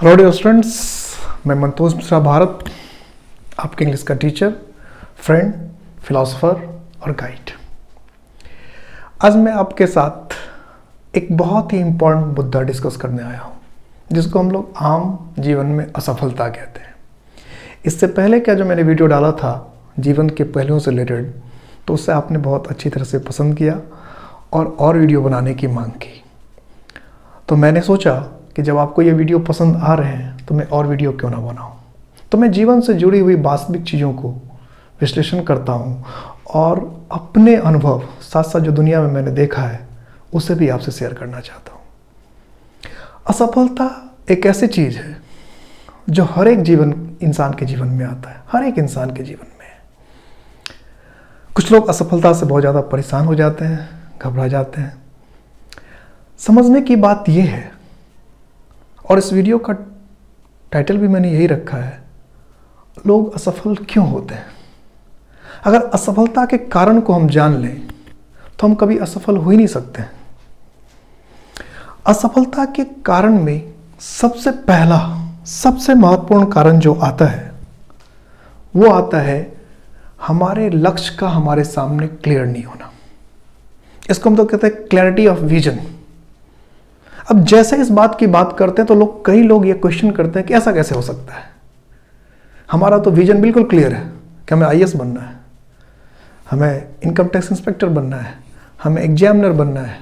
Hello dear students, मैं मंतोष मिश्रा भारत, आपके English का टीचर, फ्रेंड, फिलोसोफर और गाइड। आज मैं आपके साथ एक बहुत ही इम्पोर्टेंट मुद्दा डिस्कस करने आया हूँ, जिसको हम लोग आम जीवन में असफलता कहते हैं। इससे पहले क्या जो मैंने वीडियो डाला था जीवन के पहलुओं से रिलेटेड, तो उससे आपने बहुत अच्छी तरह से पसंद किया और वीडियो बनाने की मांग की। तो मैंने सोचा कि जब आपको ये वीडियो पसंद आ रहे हैं तो मैं और वीडियो क्यों ना बनाऊं। तो मैं जीवन से जुड़ी हुई वास्तविक चीज़ों को विश्लेषण करता हूं और अपने अनुभव साथ साथ जो दुनिया में मैंने देखा है उसे भी आपसे शेयर करना चाहता हूं। असफलता एक ऐसी चीज़ है जो हर एक इंसान के जीवन में आता है, हर एक इंसान के जीवन में। कुछ लोग असफलता से बहुत ज़्यादा परेशान हो जाते हैं, घबरा जाते हैं। समझने की बात यह है, और इस वीडियो का टाइटल भी मैंने यही रखा है, लोग असफल क्यों होते हैं। अगर असफलता के कारण को हम जान लें तो हम कभी असफल हो ही नहीं सकते। असफलता के कारण में सबसे पहला, सबसे महत्वपूर्ण कारण जो आता है वो आता है हमारे लक्ष्य का हमारे सामने क्लियर नहीं होना। इसको हम तो कहते हैं क्लैरिटी ऑफ विजन। अब जैसे इस बात की बात करते हैं तो कई लोग ये क्वेश्चन करते हैं कि ऐसा कैसे हो सकता है। हमारा तो विजन बिल्कुल क्लियर है कि हमें आईएएस बनना है, हमें इनकम टैक्स इंस्पेक्टर बनना है, हमें एग्जामिनर बनना है,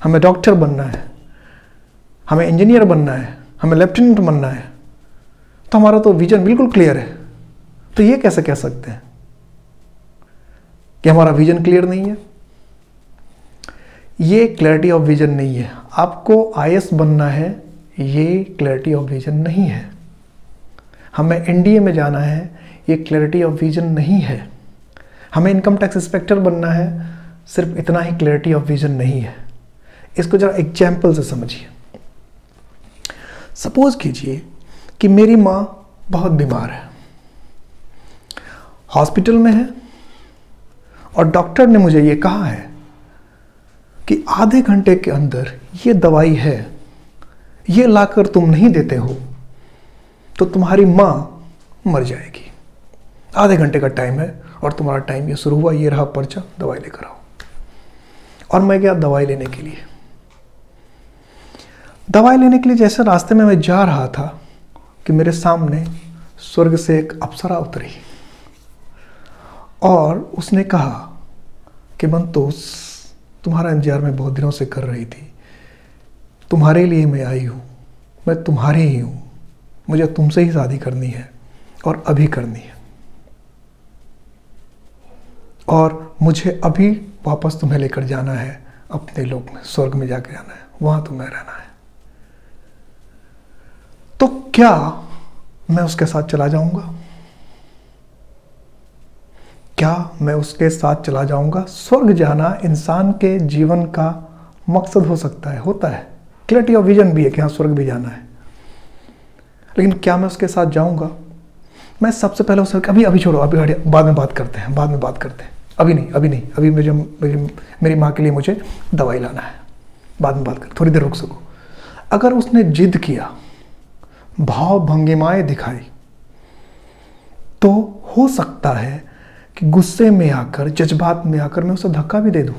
हमें डॉक्टर बनना है, हमें इंजीनियर बनना है, हमें लेफ्टिनेंट बनना है। तो हमारा तो विजन बिल्कुल क्लियर है। तो ये कैसे कह सकते हैं कि हमारा विजन क्लियर नहीं है? ये क्लैरिटी ऑफ विजन नहीं है। आपको आईएएस बनना है, ये क्लैरिटी ऑफ विजन नहीं है। हमें एनडीए में जाना है, ये क्लैरिटी ऑफ विजन नहीं है। हमें इनकम टैक्स इंस्पेक्टर बनना है, सिर्फ इतना ही क्लैरिटी ऑफ विजन नहीं है। इसको जरा एग्जाम्पल से समझिए। सपोज कीजिए कि मेरी माँ बहुत बीमार है, हॉस्पिटल में है, और डॉक्टर ने मुझे ये कहा है कि आधे घंटे के अंदर ये दवाई है, ये लाकर तुम नहीं देते हो तो तुम्हारी माँ मर जाएगी। आधे घंटे का टाइम है और तुम्हारा टाइम ये शुरू हुआ, ये रहा पर्चा, दवाई लेकर आओ। और मैं गया दवाई लेने के लिए। दवाई लेने के लिए जैसे रास्ते में मैं जा रहा था कि मेरे सामने स्वर्ग से एक अप्सरा उतरी और उसने कहा कि मंतोष, तुम्हारा इंतजार मैं बहुत दिनों से कर रही थी, तुम्हारे लिए मैं आई हूँ, मैं तुम्हारी ही हूँ, मुझे तुमसे ही शादी करनी है और अभी करनी है, और मुझे अभी वापस तुम्हें लेकर जाना है अपने लोक में, स्वर्ग में जाकर जाना है, वहाँ तुम्हें रहना है। तो क्या मैं उसके साथ चला जाऊँगा? क्या मैं उसके साथ चला जाऊंगा? स्वर्ग जाना इंसान के जीवन का मकसद हो सकता है, होता है, क्लैरिटी ऑफ विजन भी है कि हाँ स्वर्ग भी जाना है। लेकिन क्या मैं उसके साथ जाऊंगा? मैं सबसे पहले उससे अभी छोड़ो, अभी बाद में बात करते हैं, अभी नहीं, अभी मेरी माँ के लिए मुझे दवाई लाना है, बाद में बात कर, थोड़ी देर रुक सको। अगर उसने जिद किया, भाव भंगिमाएं दिखाई, तो हो सकता है कि गुस्से में आकर, जज्बात में आकर मैं उसे धक्का भी दे दूं,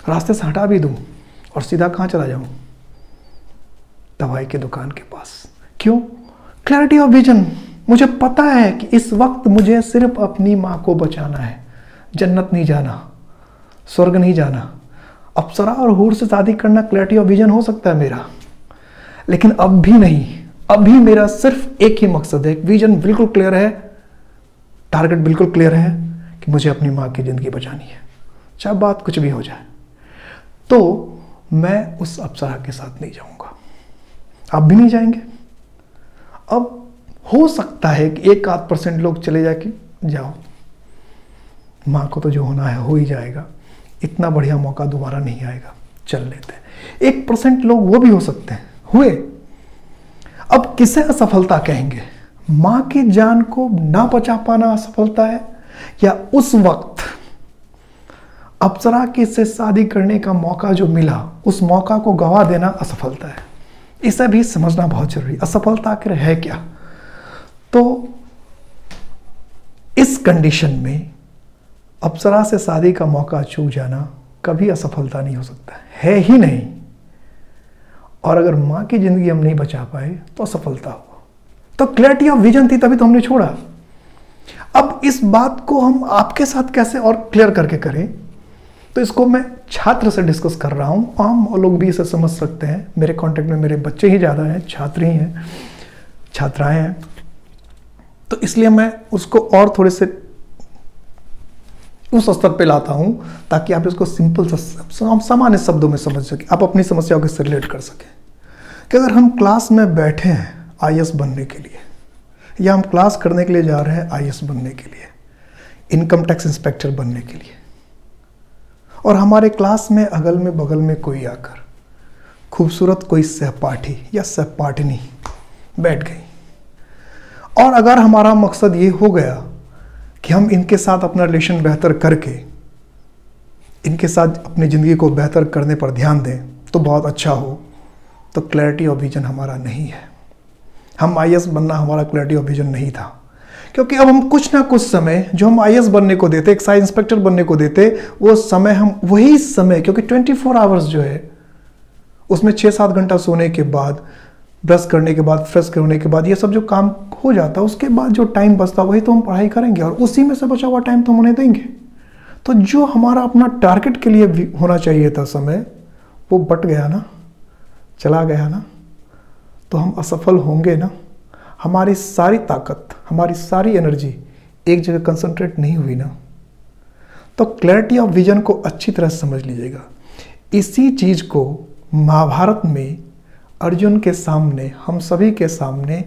रास्ते से हटा भी दूं और सीधा कहाँ चला जाऊं? दवाई के दुकान के पास। क्यों? Clarity of vision. मुझे पता है कि इस वक्त मुझे सिर्फ अपनी माँ को बचाना है, जन्नत नहीं जाना, स्वर्ग नहीं जाना। अप्सरा और हूर से शादी करना क्लैरिटी ऑफ विजन हो सकता है मेरा, लेकिन अब भी नहीं। अभी मेरा सिर्फ एक ही मकसद है, विजन बिल्कुल क्लियर है, टारगेट बिल्कुल क्लियर है कि मुझे अपनी माँ की ज़िंदगी बचानी है, चाहे बात कुछ भी हो जाए। तो मैं उस अप्सरा के साथ नहीं जाऊंगा। आप भी नहीं जाएंगे। अब हो सकता है कि 1-8% लोग चले जाए कि जाओ, माँ को तो जो होना है हो ही जाएगा, इतना बढ़िया मौका दोबारा नहीं आएगा, चल लेते हैं। 1% लोग वो भी हो सकते हैं, हुए। अब किसे असफलता कहेंगे? माँ की जान को ना बचा पाना असफलता है, या उस वक्त अप्सरा के से शादी करने का मौका जो मिला, उस मौका को गवा देना असफलता है? इसे भी समझना बहुत जरूरी। असफलता आखिर है क्या? तो इस कंडीशन में अप्सरा से शादी का मौका चूक जाना कभी असफलता नहीं हो सकता है ही नहीं। और अगर मां की जिंदगी हम नहीं बचा पाए तो असफलता हुआ। तो क्लैरिटी ऑफ विजन थी, तभी तो हमने छोड़ा। अब इस बात को हम आपके साथ कैसे और क्लियर करके करें, तो इसको मैं छात्र से डिस्कस कर रहा हूं। आम लोग भी इसे समझ सकते हैं। मेरे कांटेक्ट में मेरे बच्चे ही ज़्यादा हैं, छात्र ही हैं, छात्राएं हैं, तो इसलिए मैं उसको और थोड़े से उस स्तर पे लाता हूं ताकि आप इसको सिंपल सामान्य शब्दों में समझ सकें, आप अपनी समस्याओं के साथ रिलेट कर सकें। कि अगर हम क्लास में बैठे हैं आईएएस बनने के लिए, या हम क्लास करने के लिए जा रहे हैं आईएएस बनने के लिए, इनकम टैक्स इंस्पेक्टर बनने के लिए, और हमारे क्लास में अगल में बगल में कोई आकर खूबसूरत कोई सहपाठी या सहपाठिनी बैठ गई, और अगर हमारा मकसद ये हो गया कि हम इनके साथ अपना रिलेशन बेहतर करके इनके साथ अपनी ज़िंदगी को बेहतर करने पर ध्यान दें तो बहुत अच्छा हो, तो क्लैरिटी ऑफ विजन हमारा नहीं है। हम आईएएस बनना हमारा क्लैरिटी ऑफ विजन नहीं था, क्योंकि अब हम कुछ ना कुछ समय जो हम आईएएस बनने को देते, एक्साइज इंस्पेक्टर बनने को देते, वो समय हम वही समय, क्योंकि 24 आवर्स जो है उसमें 6-7 घंटा सोने के बाद, ब्रश करने के बाद, फ्रेश करने के बाद, ये सब जो काम हो जाता है, उसके बाद जो टाइम बचता वही तो हम पढ़ाई करेंगे, और उसी में से बचा हुआ टाइम तो हम उन्हें देंगे। तो जो हमारा अपना टारगेट के लिए होना चाहिए था समय, वो बट गया ना, चला गया ना, तो हम असफल होंगे ना। हमारी सारी ताकत, हमारी सारी एनर्जी एक जगह कंसंट्रेट नहीं हुई ना। तो क्लैरिटी ऑफ विजन को अच्छी तरह समझ लीजिएगा। इसी चीज को महाभारत में अर्जुन के सामने, हम सभी के सामने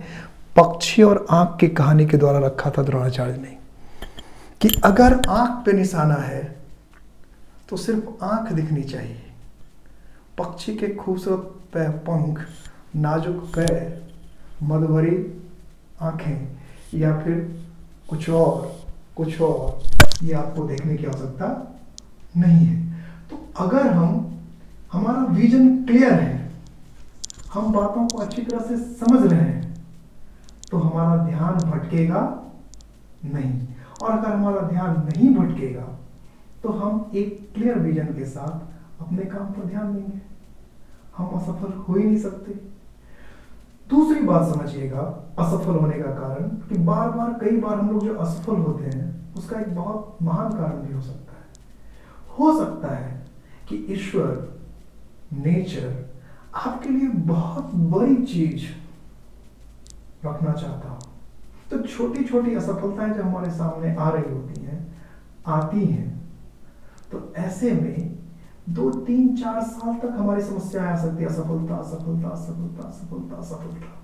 पक्षी और आंख की कहानी के द्वारा रखा था द्रोणाचार्य ने, कि अगर आंख पे निशाना है तो सिर्फ आंख दिखनी चाहिए। पक्षी के खूबसूरत पंख, नाजुक पैर, मधुभरी आंखें, या फिर कुछ और ये आपको देखने की आवश्यकता नहीं है। तो अगर हमारा विजन क्लियर है, हम बातों को अच्छी तरह से समझ रहे हैं, तो हमारा ध्यान भटकेगा नहीं। और अगर हमारा ध्यान नहीं भटकेगा तो हम एक क्लियर विजन के साथ अपने काम पर ध्यान देंगे। हम असफल हो ही नहीं सकते। दूसरी बात समझिएगा असफल होने का कारण, कि बार बार कई बार हम लोग जो असफल होते हैं उसका एक बहुत महान कारण भी हो सकता है। हो सकता है कि ईश्वर, नेचर आपके लिए बहुत बड़ी चीज रखना चाहता हो। तो छोटी छोटी असफलताएं जो हमारे सामने आ रही होती हैं, आती हैं, तो ऐसे में 2-3-4 साल तक हमारी समस्या आ सकती है, असफलता असफलता असफलता असफलता असफलता,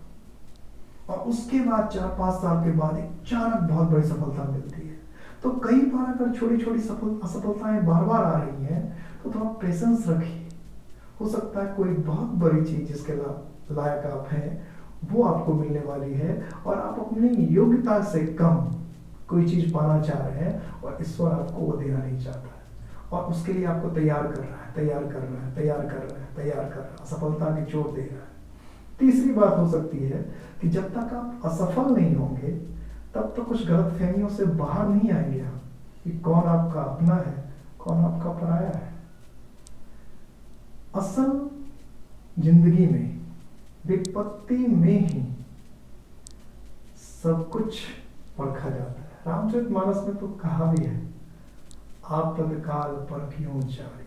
और उसके बाद 4-5 साल के बाद अचानक बहुत बड़ी सफलता मिलती है। तो कई बार अगर छोटी छोटी असफलताएं बार बार आ रही हैं तो थोड़ा पेशेंस रखिए। हो सकता है कोई बहुत बड़ी चीज जिसके लायक आप हैं वो आपको मिलने वाली है, और आप अपनी योग्यता से कम कोई चीज पाना चाह रहे हैं और ईश्वर आपको वो देना नहीं चाहता है, और उसके लिए आपको तैयार कर रहा है, तैयार कर रहा है, तैयार कर रहा है, तैयार कर रहा है, सफलता की चोट दे रहा है। तीसरी बात हो सकती है कि जब तक आप असफल नहीं होंगे तब तक कुछ गलतफहमियों से बाहर नहीं आएंगे आप, कि कौन आपका अपना है, कौन आपका पराया है। असल जिंदगी में, विपत्ति में ही सब कुछ परखा जाता है। रामचरितमानस में तो कहा भी है, आपदकाल परखियों जारी,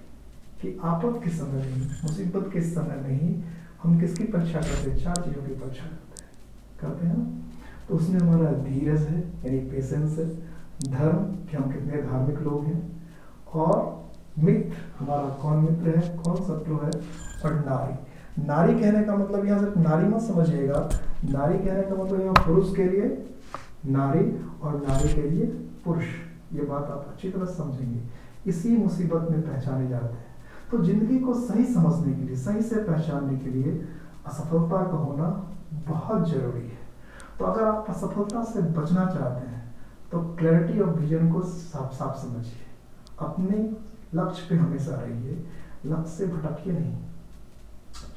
कि आपद के समय नहीं, मुसीबत के समय नहीं, हम किसकी परीक्षा करते हैं? 4 चीजों की परीक्षा करते हैं ना। तो उसमें हमारा धीरज है, यानी पेशेंस है, धर्म कि हम कितने धार्मिक लोग हैं, और मित्र, हमारा कौन मित्र है, कौन शत्रु है, और नारी। नारी कहने का मतलब यहाँ सिर्फ नारी मत समझिएगा, नारी कहने का मतलब यहाँ पुरुष के लिए नारी और नारी के लिए पुरुष। ये बात आप अच्छी तरह समझेंगे। इसी मुसीबत में पहचाने जाते हैं। तो जिंदगी को सही समझने के लिए, सही से पहचानने के लिए असफलता का होना बहुत जरूरी है। तो अगर आप असफलता से बचना चाहते हैं तो क्लैरिटी ऑफ विजन को साफ साफ समझिए, अपने लक्ष्य पे हमेशा रहिए, लक्ष्य से भटकिए नहीं।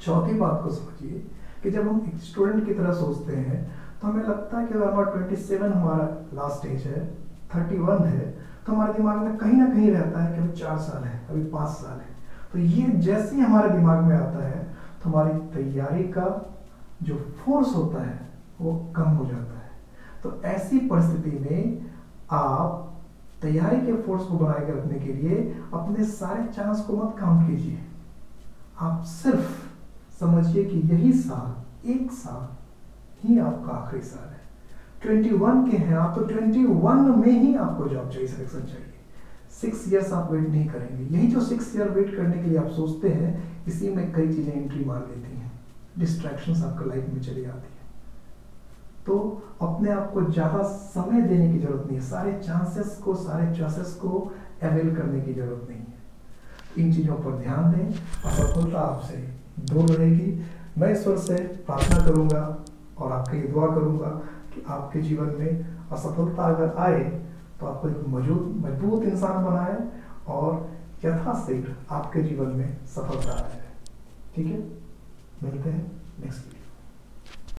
चौथी बात को समझिए कि जब हम एक स्टूडेंट की तरह सोचते हैं तो हमें लगता है कि अगर हमारा 27 हमारा लास्ट एज है, 31 है, तो हमारे दिमाग में कहीं ना कहीं रहता है कि अभी 4 साल है, अभी 5 साल है। तो ये जैसे ही हमारे दिमाग में आता है तो हमारी तैयारी का जो फोर्स होता है वो कम हो जाता है। तो ऐसी परिस्थिति में आप तैयारी के फोर्स को बनाए रखने के लिए अपने सारे चांस को मत काउंट कीजिए। आप सिर्फ समझिए कि यही साल, एक साल ही आपका आखिरी साल है। 21 के हैं आप, तो 21 में ही आपको जॉब चाहिए, सिलेक्शन चाहिए। 6 इयर्स आप वेट नहीं करेंगे। यही जो 6 ईयर वेट करने के लिए आप सोचते हैं, इसी में कई चीजें एंट्री मार लेती हैं, डिस्ट्रैक्शंस आपका लाइफ में चली आती है। तो अपने आप को ज्यादा समय देने की जरूरत नहीं है, सारे चांसेस को, सारे चॉइसेस को अवेल करने की जरूरत नहीं है। इन चीजों पर ध्यान दें, असफलता आपसे दूर रहेगी। मैं ईश्वर से प्रार्थना करूंगा और आपके लिए दुआ करूंगा कि आपके जीवन में असफलता अगर आए तो आपको एक मजबूत इंसान बनाए और यथाशीघ्र आपके जीवन में सफलता आए। ठीक है, मिलते हैं नेक्स्ट वीडियो।